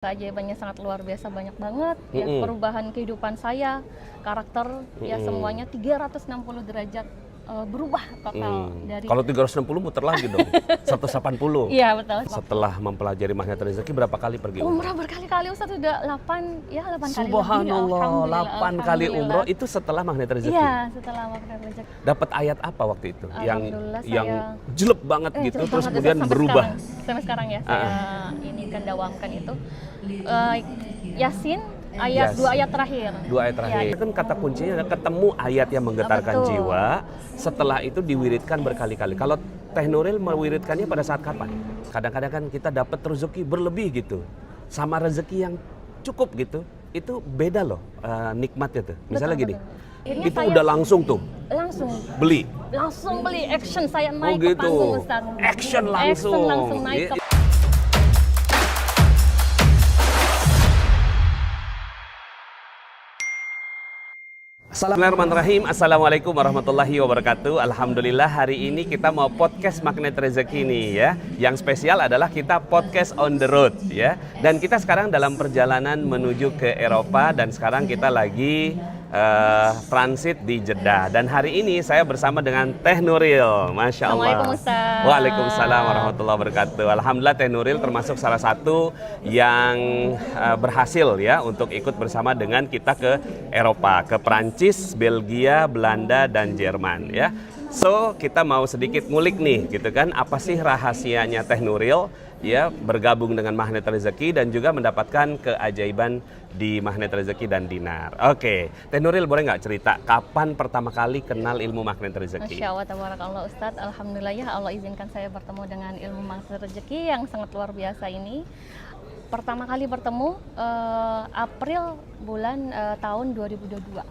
Keajaibannya sangat luar biasa, banyak banget ya, perubahan kehidupan saya, karakter ya semuanya 360 derajat berubah total dari. Kalau 360 muter lagi dong, 180. Iya betul. Setelah mempelajari magnet rezeki berapa kali pergi umroh? Umrah berkali-kali Ustaz, udah 8 kali lebih. Subhanallah, 8 kali umroh itu setelah magnet rezeki. Iya, setelah magnet rezeki. Dapat ayat apa waktu itu? Yang saya jelek banget gitu, jelek terus banget, kemudian sampai berubah. Sampai sekarang ya, saya ini kan dawamkan itu Yasin. Ayat, 2 ayat terakhir. 2 ayat terakhir. Ya. Itu kan kata kuncinya ketemu ayat yang menggetarkan jiwa. Setelah itu diwiridkan berkali-kali. Kalau Teh Nuril mewiridkannya pada saat kapan? Kadang-kadang kan kita dapat rezeki berlebih gitu, sama rezeki yang cukup gitu. Itu beda loh nikmatnya tuh. Misalnya gini, itu udah langsung tuh. Langsung beli, action saya naik ke panggung Ustaz. Action langsung naik ke. Bismillahirrahmanirrahim. Assalamualaikum warahmatullahi wabarakatuh. Alhamdulillah hari ini kita mau podcast Magnet Rezeki nih ya. Yang spesial adalah kita podcast on the road ya. Dan kita sekarang dalam perjalanan menuju ke Eropa dan sekarang kita lagi transit di Jeddah. Dan hari ini saya bersama dengan Teh Nuril. Masya Allah. Assalamualaikum Ustaz. Waalaikumsalam warahmatullahi wabarakatuh. Alhamdulillah Teh Nuril termasuk salah satu yang berhasil ya untuk ikut bersama dengan kita ke Eropa, ke Prancis, Belgia, Belanda, dan Jerman ya. So kita mau sedikit ngulik nih gitu kan, apa sih rahasianya Teh Nuril ya bergabung dengan Magnet Rezeki dan juga mendapatkan keajaiban di Magnet Rezeki dan Dinar. Oke, Teh Nuril boleh nggak cerita kapan pertama kali kenal ilmu Magnet Rezeki? Masya Allah, tabarakallah Ustadz. Alhamdulillah ya Allah izinkan saya bertemu dengan ilmu Magnet Rezeki yang sangat luar biasa ini. Pertama kali bertemu April bulan tahun 2022.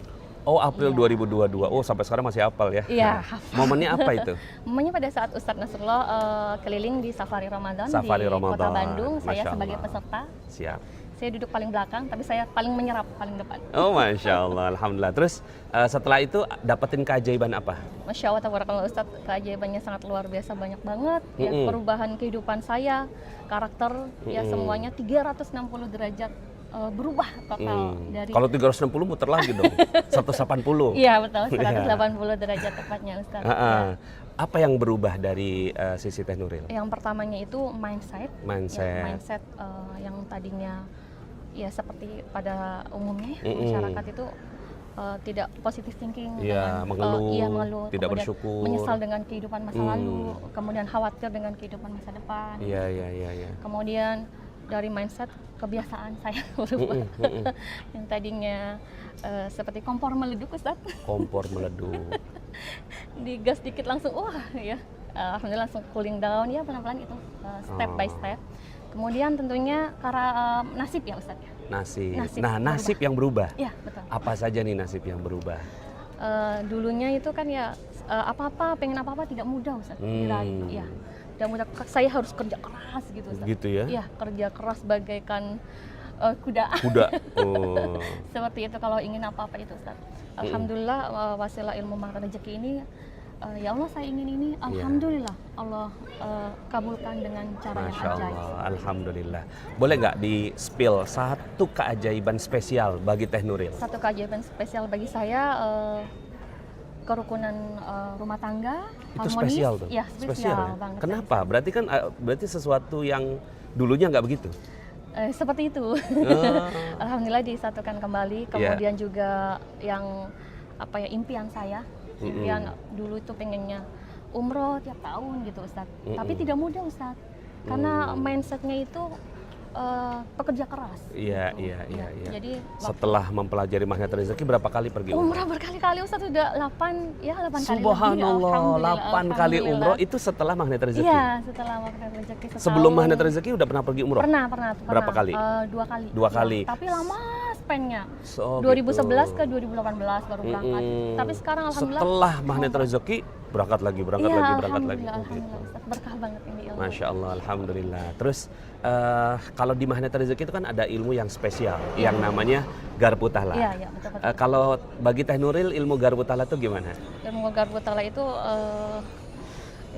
Oh, April 2022. Oh, sampai sekarang masih hafal ya? Iya. Momennya apa itu? Momennya pada saat Ustadz Nasrullah keliling di Safari Ramadan di Ramadan. Kota Bandung. Saya Masya sebagai Allah. peserta. Siap. Saya duduk paling belakang, tapi saya paling menyerap, paling depan. Oh, Masya Allah. Alhamdulillah. Terus setelah itu dapetin keajaiban apa? Masya Allah, tabarakallah Ustadz. Keajaibannya sangat luar biasa, banyak banget ya, perubahan kehidupan saya, karakter ya semuanya 360 derajat berubah total dari. Kalau 360 muter lagi dong, 180. Iya betul, 180 derajat tepatnya Ustaz. Ya. Apa yang berubah dari sisi Teh Nuril? Yang pertamanya itu mindset. Ya, mindset yang tadinya ya seperti pada umumnya masyarakat itu tidak positive thinking, mengeluh, tidak bersyukur, menyesal dengan kehidupan masa lalu, kemudian khawatir dengan kehidupan masa depan. Iya. Kemudian dari mindset kebiasaan saya berubah. Yang tadinya seperti kompor meleduk Ustaz. Kompor meleduk. Digas dikit langsung wah ya. Alhamdulillah langsung cooling down ya, pelan-pelan itu step by step. Kemudian tentunya karena nasib ya Ustaz. Nasib yang berubah. Iya, betul. Apa saja nih nasib yang berubah? Dulunya itu kan ya pengen apa-apa tidak mudah Ustaz. Diraih ya. Tidak mudah, saya harus kerja keras gitu Ustaz. Gitu ya? Iya, kerja keras bagaikan kuda. Oh. Seperti itu kalau ingin apa-apa itu Ustaz. Alhamdulillah wasilah ilmu Magnet Rezeki ini ya Allah saya ingin ini, alhamdulillah Allah kabulkan dengan cara yang ajaib. Alhamdulillah. Boleh nggak di spill satu keajaiban spesial bagi Teh Nuril? Satu keajaiban spesial bagi saya kerukunan rumah tangga, itu harmonis. Spesial tuh? Ya, spesial banget. Kenapa? Berarti sesuatu yang dulunya nggak begitu? Seperti itu. Alhamdulillah disatukan kembali. Kemudian juga yang impian saya. Impian dulu itu pengennya umroh tiap tahun gitu Ustaz. Tapi tidak mudah Ustaz. Karena mindsetnya itu pekerja keras. Iya. Jadi setelah mempelajari Magnet Rezeki berapa kali pergi umrah berkali-kali Ustaz, udah 8 kali. Subhanallah, 8 kali umroh itu setelah Magnet Rezeki. Iya, setelah Magnet Rezeki. Sebelum Magnet Rezeki udah pernah pergi umroh? Pernah. Berapa kali? 2 kali. 2 kali. Tapi lama spennya. 2011 2011 ke 2018 baru berangkat. Tapi sekarang alhamdulillah setelah Magnet Rezeki berangkat lagi. Alhamdulillah Ustaz, berkah banget ini ilmu. Masya Allah, alhamdulillah. Terus kalau di Magnet Rezeki itu kan ada ilmu yang spesial yang namanya Garpu Tala. Iya, betul. Kalau bagi Teh Nuril ilmu Garpu Tala itu gimana? Ilmu Garpu Tala itu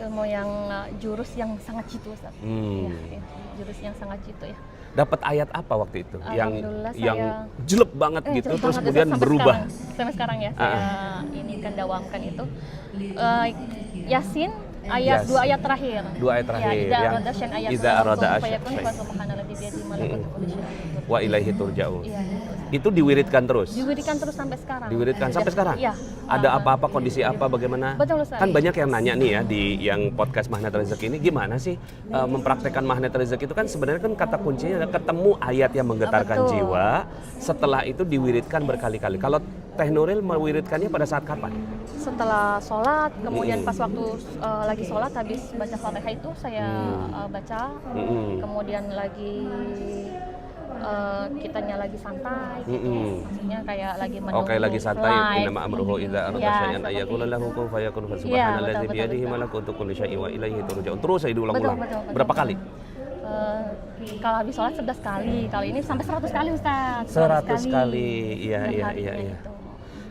ilmu yang jurus yang sangat jitu Ustaz. Jurus yang sangat jitu ya. dapat ayat apa waktu itu yang Alhamdulillah yang saya- jelek banget gitu jelek terus banget, kemudian sampai berubah? sampai sekarang ya saya ini kan dawamkan itu Yasin ayat Yes. 2 ayat terakhir. Dua ayat terakhir, Ya, yang arada syai'an ayat idza arada kun asya- fayakun baik. fa subhanalladzi biyadihi malakutu kulli syai'in. Wa ilaihi turja'un. Iya, gitu. Itu diwiridkan terus. Diwiridkan terus sampai sekarang. Diwiridkan sampai sekarang. Iya. Ada apa-apa kondisi apa bagaimana? Betul sekali. Kan banyak yang nanya nih ya di yang podcast Magnet Rezeki ini gimana sih mempraktekkan Magnet Rezeki itu kan sebenarnya kan kata kuncinya adalah ketemu ayat yang menggetarkan Betul. jiwa. Setelah itu diwiridkan berkali-kali. Kalau Teh Nuril mewiridkannya pada saat kapan? Setelah sholat, kemudian pas waktu lagi sholat habis baca Fatihah itu saya baca, kemudian lagi kitanya lagi santai gitu. Maksudnya kayak lagi menunggu Oke, lagi santai. flight. Innama amruhu idza arada Ya, syai'an seperti ayyaqula lahu kun fayakun. Iya, Subhanalladzi betul, biyadihi betul. malakutu kulli syai'in wa ilaihi turja'un. Terus saya diulang-ulang. Betul. Berapa kali? Kalau habis sholat 11 kali, kali ini sampai 100 kali Ustaz. 100 kali. Iya. Harinya itu.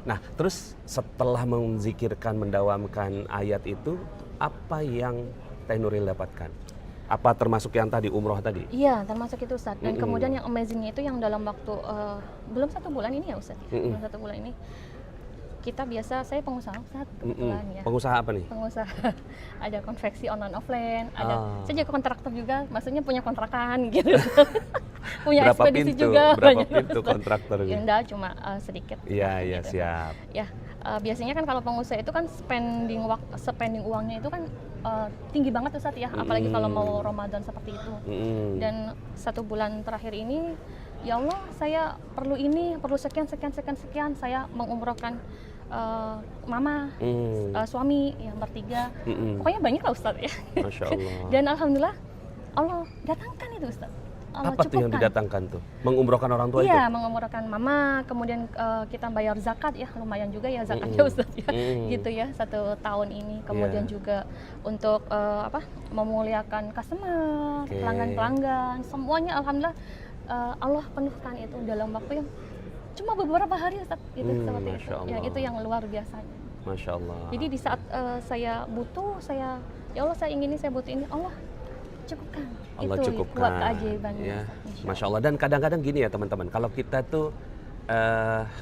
Nah, terus setelah menzikirkan, mendawamkan ayat itu, apa yang Teh Nuril dapatkan? Apa termasuk yang tadi, umroh tadi? Iya, termasuk itu Ustaz. Dan kemudian yang amazingnya itu yang dalam waktu belum 1 bulan ini ya Ustaz. Belum 1 bulan ini. Kita biasa, saya pengusaha Ustaz, kebetulan ya. Pengusaha apa nih? Pengusaha ada konveksi online offline, ada Ah. saya juga kontraktor juga, maksudnya punya kontrakan gitu. Punya Berapa ekspedisi pintu? juga. Berapa banyak, pintu Ustaz. kontraktornya? Ya, enggak, cuma sedikit. Iya, gitu. siap. Ya, biasanya kan kalau pengusaha itu kan spending uangnya itu kan tinggi banget Ustaz ya, apalagi kalau mau Ramadan seperti itu. Dan 1 bulan terakhir ini, ya Allah, saya perlu ini, perlu sekian, saya mengumrohkan mama, suami, yang bertiga. Pokoknya banyak lah Ustaz ya. Masya Allah. Dan alhamdulillah Allah datangkan itu Ustaz. Allah Apa tuh yang cukupkan. didatangkan tuh? Mengumrohkan orang tua itu? Iya, mengumrohkan mama, kemudian kita bayar zakat ya, lumayan juga ya zakatnya Ustaz ya. Gitu ya, 1 tahun ini. Kemudian juga untuk memuliakan customer, Oke. pelanggan-pelanggan, semuanya alhamdulillah Allah penuhkan itu dalam waktu yang cuma beberapa hari Ustaz, gitu seperti itu. Masya Ya, Allah. itu yang luar biasanya. Masya Allah. Jadi di saat saya butuh, ya Allah saya ingin ini, saya butuh ini, Allah cukupkan. Allah Itu cukupkan. kuat keajaibannya. Ya. Ustaz, Masya Allah. Dan kadang-kadang gini ya teman-teman, kalau kita tuh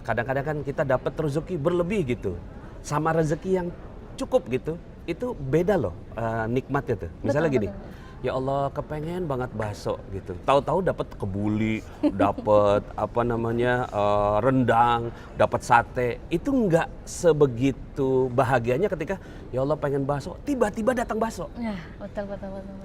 kadang-kadang kan kita dapat rezeki berlebih gitu, sama rezeki yang cukup gitu, itu beda loh nikmatnya tuh. Misalnya Betul, gini, betul. ya Allah kepengen banget bakso gitu, tahu-tahu dapat kebuli, dapat rendang, dapat sate, itu nggak sebegitu bahagianya ketika ya Allah pengen bakso, tiba-tiba datang bakso. Nah, betul.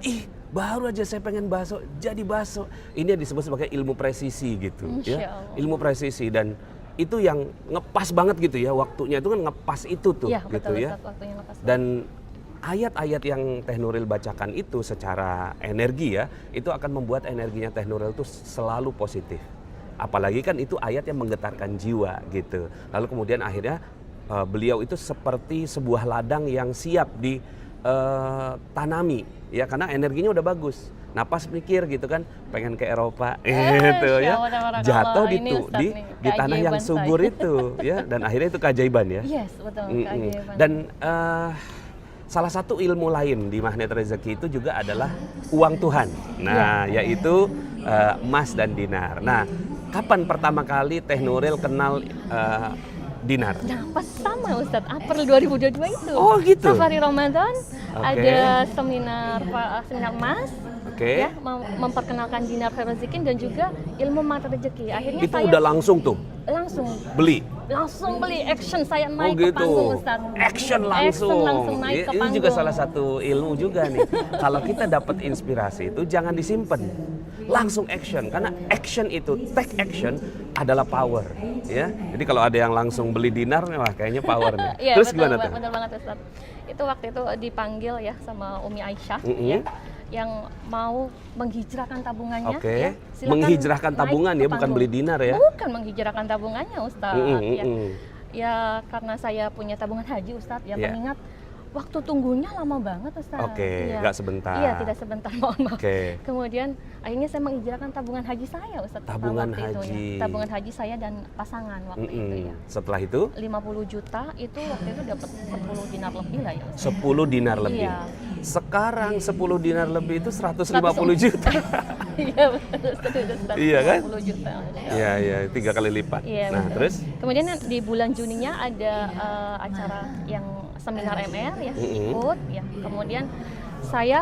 Ih, baru aja saya pengen bakso, jadi bakso. Ini yang disebut sebagai ilmu presisi gitu, Masya ya. Allah. Ilmu presisi, dan itu yang ngepas banget gitu ya, waktunya itu kan ngepas itu tuh, Iya, gitu betul, ya. Ustaz, waktunya lepas. Dan ayat-ayat yang Teh Nuril bacakan itu secara energi ya, itu akan membuat energinya Teh Nuril tuh selalu positif. Apalagi kan itu ayat yang menggetarkan jiwa gitu. Lalu kemudian akhirnya beliau itu seperti sebuah ladang yang siap ditanami ya, karena energinya udah bagus. Nah pas mikir gitu kan, pengen ke Eropa gitu ya, jatuh di tanah yang subur itu ya, dan akhirnya itu keajaiban ya. Yes, betul, keajaiban. Dan salah satu ilmu lain di Magnet Rezeki itu juga adalah uang Tuhan. Nah, yaitu emas dan dinar. Nah, kapan pertama kali Teh Nuril kenal dinar? Nah, pas sama Ustadz, April 2022 itu. Oh, gitu. Safari Ramadan, Oke. ada seminar emas. Oke. Ya, memperkenalkan dinar rezeki dan juga ilmu mata rezeki. Akhirnya Itu saya udah langsung tuh beli beli. action, saya naik Oh ke gitu. panggung Ustadz. Action langsung. naik ke Ini panggung. juga salah satu ilmu juga nih. Kalau kita dapat inspirasi itu jangan disimpan. Langsung action, karena action itu, take action adalah power, ya. Jadi kalau ada yang langsung beli dinar, wah kayaknya power nih. Iya, Terus betul, gimana tuh? betul banget Ustadz. Itu waktu itu dipanggil ya sama Umi Aisyah ya, yang mau menghijrahkan tabungannya. Oke. Ya, silakan Menghijrahkan naik tabungan ke ya, bukan panggung. beli dinar ya. Bukan menghijrahkan tabungannya Ustadz. Ya. Mm-mm. Ya karena saya punya tabungan haji Ustadz ya, Yeah. mengingat waktu tunggunya lama banget Ustadz. Oke, Iya. nggak sebentar. Iya, tidak sebentar, mohon maaf. Oke. Kemudian akhirnya saya menghijrahkan tabungan haji saya Ustadz. Tabungan waktu itu, haji. ya. Tabungan haji saya dan pasangan waktu itu ya. Setelah itu 50 juta itu waktu itu dapat 10 dinar lebih lah ya. 10 dinar lebih. Iya. Sekarang 10 dinar lebih itu 150 juta. Iya betul Ustaz. Iya kan? 20 juta. Iya, iya, 3 kali lipat. Iya, Nah, betul. terus? Kemudian di bulan Juninya ada acara yang seminar MR ya, ikut ya. Kemudian saya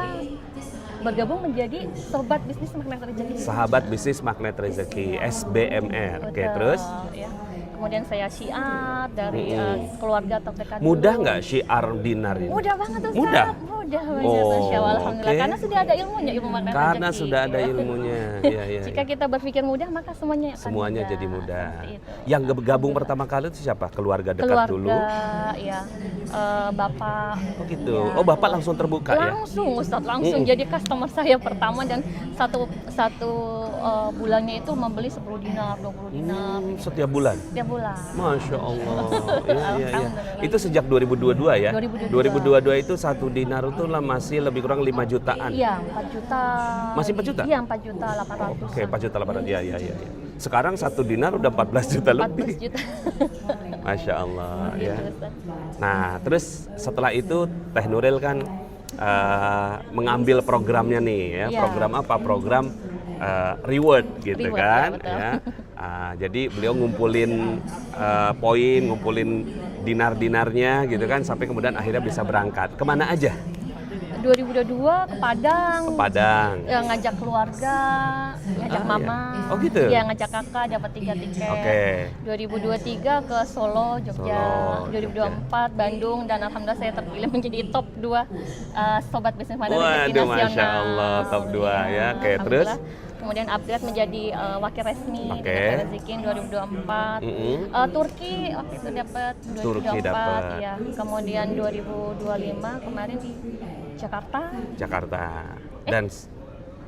bergabung menjadi Sobat Bisnis Magnet Rezeki. Sahabat Bisnis Magnet Rezeki, SBMR. Oke, Betul, terus? ya. Kemudian saya syiar dari keluarga terdekat Mudah dulu. nggak syiar dinar ini? Mudah banget Ustaz. Mudah? Mudah banget, Oh, Masya Allah, Alhamdulillah. oke. Karena sudah ada ilmunya, ilmu magnet Karena rezeki, sudah ada ya. ilmunya. Iya, iya. Jika kita berpikir mudah, maka semuanya akan Semuanya mudah. jadi mudah. Seperti itu. Yang gabung pertama kali itu siapa? Keluarga dekat Keluarga, dulu? ya, bapak. Oh gitu. Ya, Oh, Bapak langsung terbuka ya? langsung Ustadz, langsung jadi customer saya pertama dan satu bulannya itu membeli 10 dinar, 20 dinar Setiap bulan? tiap bulan. Masya Allah. Iya, iya, iya. Alhamdulillah. Itu sejak 2022 ya? 2022. 2022 itu 1 dinar itu lah masih lebih kurang 5 jutaan. Iya, 4 juta. Masih 4 juta? Iya, 4 juta 800. Oke, 4 juta 800. Iya, iya, iya. Sekarang 1 dinar udah 14 juta 14 lebih. juta. Masya Allah ya. Gitu, Ustaz. Nah, terus setelah itu Teh Nuril kan mengambil programnya nih ya. Iya. Program apa? Program reward gitu Reward, kan ya, betul. ya. Jadi beliau ngumpulin poin, ngumpulin dinar-dinarnya gitu kan sampai kemudian akhirnya bisa berangkat. Kemana aja? 2022 ke Padang. Ke Padang. Ya, ngajak keluarga, ngajak mama. Iya. Oh, gitu? Ya, ngajak kakak dapat 3 tiket. Oke. 2023 ke Solo, Jogja. Solo, 2024 Bandung dan alhamdulillah saya terpilih menjadi top 2 Sobat Bisnis Magnet Rezeki Waduh, Nasional. Masya Allah, top 2 ya. Oke, terus? Alhamdulillah. Kemudian upgrade menjadi wakil resmi Oke. Magnet Rezeki 2024. Turki waktu itu dapat 2024 Turki dapat. ya. Kemudian 2025 kemarin di Jakarta. Dan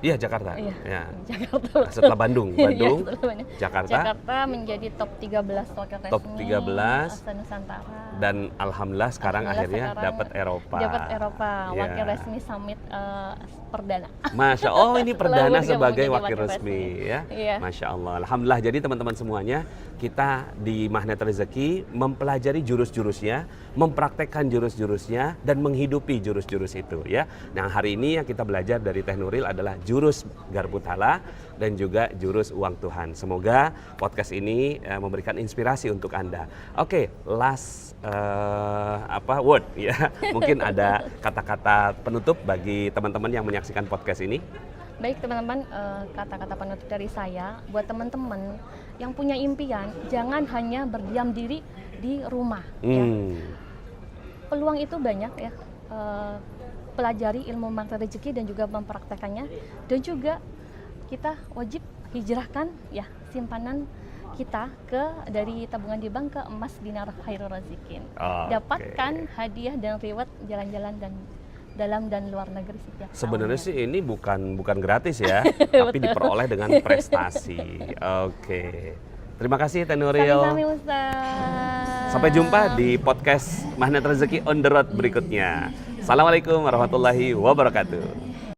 iya Jakarta. Iya. Ya. Jakarta. Setelah Bandung, Iya, Bandung, setelah Bandung. Jakarta. Jakarta menjadi top 13 wakil resmi. Top 13. Asa Nusantara. Dan alhamdulillah sekarang akhirnya dapat Eropa. Dapat Eropa, Ya. wakil resmi summit perdana. Masya Allah, ini perdana Bergabung sebagai jadi wakil wakil resmi ya. Iya. Masya Allah. Alhamdulillah. Jadi teman-teman semuanya, kita di Magnet Rezeki mempelajari jurus-jurusnya, mempraktekkan jurus-jurusnya, dan menghidupi jurus-jurus itu ya. Nah, hari ini yang kita belajar dari Teh Nuril adalah jurus garpu thala dan juga jurus uang Tuhan. Semoga podcast ini memberikan inspirasi untuk Anda. Oke, last word ya. Mungkin ada kata-kata penutup bagi teman-teman yang menyaksikan podcast ini. Baik teman-teman, kata-kata penutup dari saya buat teman-teman yang punya impian, jangan hanya berdiam diri di rumah. Ya. Peluang itu banyak ya. Pelajari ilmu magnet rezeki dan juga mempraktekannya, dan juga kita wajib hijrahkan ya simpanan kita dari tabungan di bank ke emas dinar khairul razikin. Dapatkan hadiah dan reward jalan-jalan dan dalam dan luar negeri setiap Sebenarnya tahunnya. sih ini bukan gratis ya, tapi diperoleh dengan prestasi. Oke. Terima kasih Teh Nuril. Sami-sami Ustaz. Sampai jumpa di podcast Magnet Rezeki on the road berikutnya. Assalamualaikum warahmatullahi wabarakatuh.